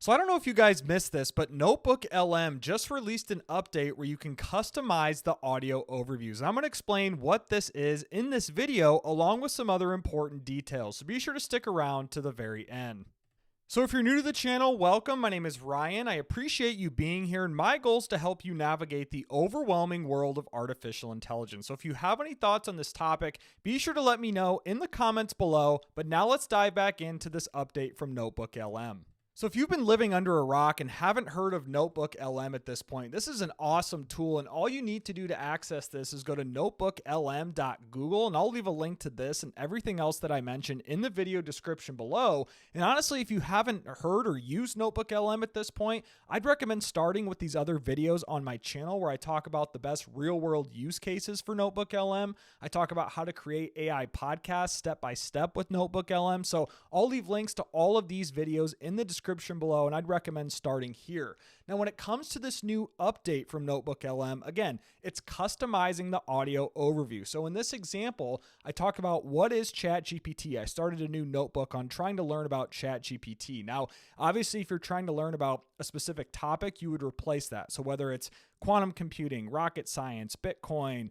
So I don't know if you guys missed this, but NotebookLM just released an update where you can customize the audio overviews. And I'm going to explain what this is in this video along with some other important details. So be sure to stick around to the very end. So if you're new to the channel, welcome. My name is Ryan. I appreciate you being here, and my goal is to help you navigate the overwhelming world of artificial intelligence. So if you have any thoughts on this topic, be sure to let me know in the comments below. But now let's dive back into this update from NotebookLM. So if you've been living under a rock and haven't heard of NotebookLM at this point, this is an awesome tool, and all you need to do to access this is go to notebooklm.google, and I'll leave a link to this and everything else that I mentioned in the video description below. And honestly, if you haven't heard or used NotebookLM at this point, I'd recommend starting with these other videos on my channel where I talk about the best real-world use cases for NotebookLM. I talk about how to create AI podcasts step-by-step with NotebookLM. So I'll leave links to all of these videos in the description below, and I'd recommend starting here. Now, when it comes to this new update from NotebookLM, again, it's customizing the audio overview. So in this example, I talk about what is ChatGPT. I started a new notebook on trying to learn about ChatGPT. Now, obviously, if you're trying to learn about a specific topic, you would replace that. So whether it's quantum computing, rocket science, Bitcoin,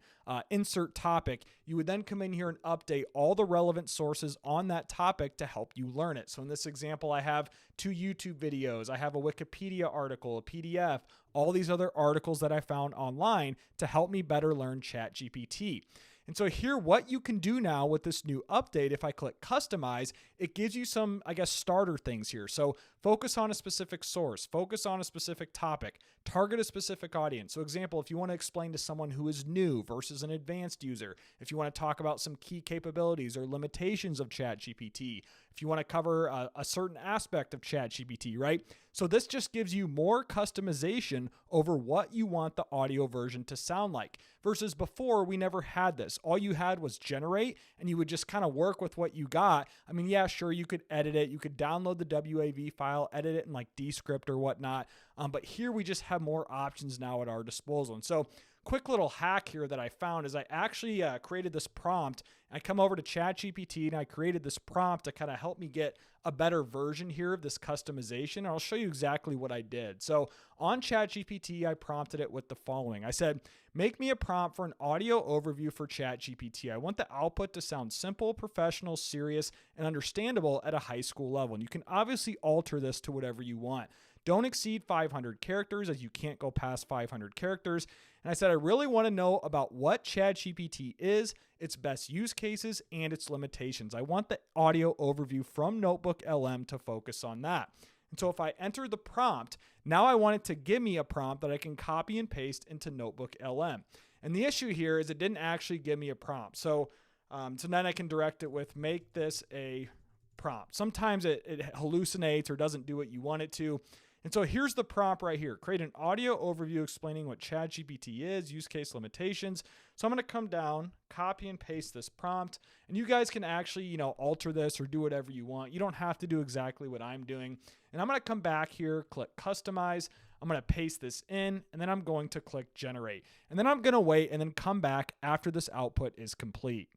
insert topic, you would then come in here and update all the relevant sources on that topic to help you learn it. So in this example, I have 2 YouTube videos, I have a Wikipedia article, a PDF, all these other articles that I found online to help me better learn ChatGPT. And so here, what you can do now with this new update, if I click customize, it gives you some, starter things here. So focus on a specific source, focus on a specific topic, target a specific audience. So example, if you want to explain to someone who is new versus an advanced user, if you want to talk about some key capabilities or limitations of ChatGPT, if you want to cover a certain aspect of ChatGPT, right? So this just gives you more customization over what you want the audio version to sound like. Versus before, we never had this. All you had was generate, and you would just kind of work with what you got. I mean, yeah, sure, you could edit it. You could download the WAV file, edit it in like Descript or whatnot. But here we just have more options now at our disposal. And so quick little hack here that I found is I actually created this prompt. I come over to ChatGPT and I created this prompt to kind of help me get a better version here of this customization. And I'll show you exactly what I did. So on ChatGPT, I prompted it with the following. I said, make me a prompt for an audio overview for ChatGPT. I want the output to sound simple, professional, serious, and understandable at a high school level. And you can obviously alter this to whatever you want. Don't exceed 500 characters, as you can't go past 500 characters. And I said, I really want to know about what ChatGPT is, its best use cases, and its limitations. I want the audio overview from NotebookLM to focus on that. And so if I enter the prompt, now I want it to give me a prompt that I can copy and paste into NotebookLM. And the issue here is it didn't actually give me a prompt. So then I can direct it with make this a prompt. Sometimes it hallucinates or doesn't do what you want it to. And so here's the prompt right here. Create an audio overview explaining what ChatGPT is, use case limitations. So I'm going to come down, copy and paste this prompt, and you guys can actually, alter this or do whatever you want. You don't have to do exactly what I'm doing. And I'm going to come back here, click customize. I'm going to paste this in, and then I'm going to click generate. And then I'm going to wait and then come back after this output is complete.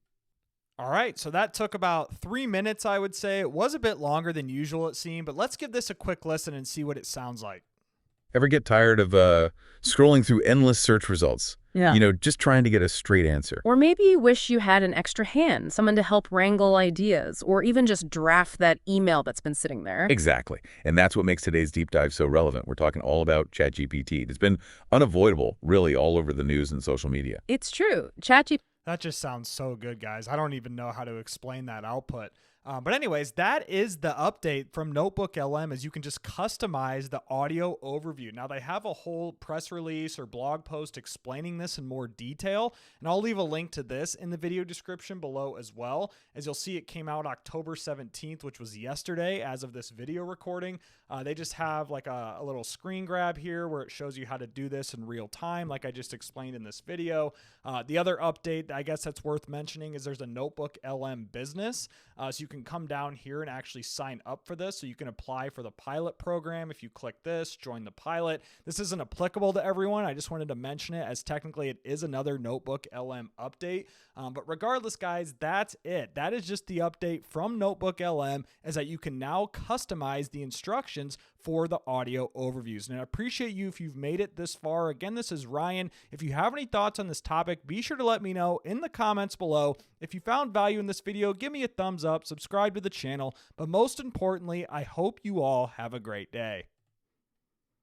All right, so that took about 3 minutes, I would say. It was a bit longer than usual, it seemed, but let's give this a quick listen and see what it sounds like. Ever get tired of scrolling through endless search results? Yeah. Just trying to get a straight answer. Or maybe you wish you had an extra hand, someone to help wrangle ideas, or even just draft that email that's been sitting there. Exactly. And that's what makes today's deep dive so relevant. We're talking all about ChatGPT. It's been unavoidable, really, all over the news and social media. It's true. ChatGPT. That just sounds so good, guys. I don't even know how to explain that output. But anyways, that is the update from NotebookLM, as you can just customize the audio overview. Now, they have a whole press release or blog post explaining this in more detail, and I'll leave a link to this in the video description below as well. As you'll see, it came out October 17th, which was yesterday as of this video recording. They just have like a little screen grab here where it shows you how to do this in real time, like I just explained in this video. The other update, I guess that's worth mentioning, is there's a NotebookLM business. So you can come down here and actually sign up for this. So you can apply for the pilot program. If you click this, join the pilot. This isn't applicable to everyone. I just wanted to mention it as technically it is another NotebookLM update. But regardless, guys, that's it. That is just the update from NotebookLM, is that you can now customize the instructions for the audio overviews. And I appreciate you if you've made it this far. Again, this is Ryan. If you have any thoughts on this topic, be sure to let me know in the comments below. If you found value in this video, give me a thumbs up, subscribe to the channel, but most importantly, I hope you all have a great day.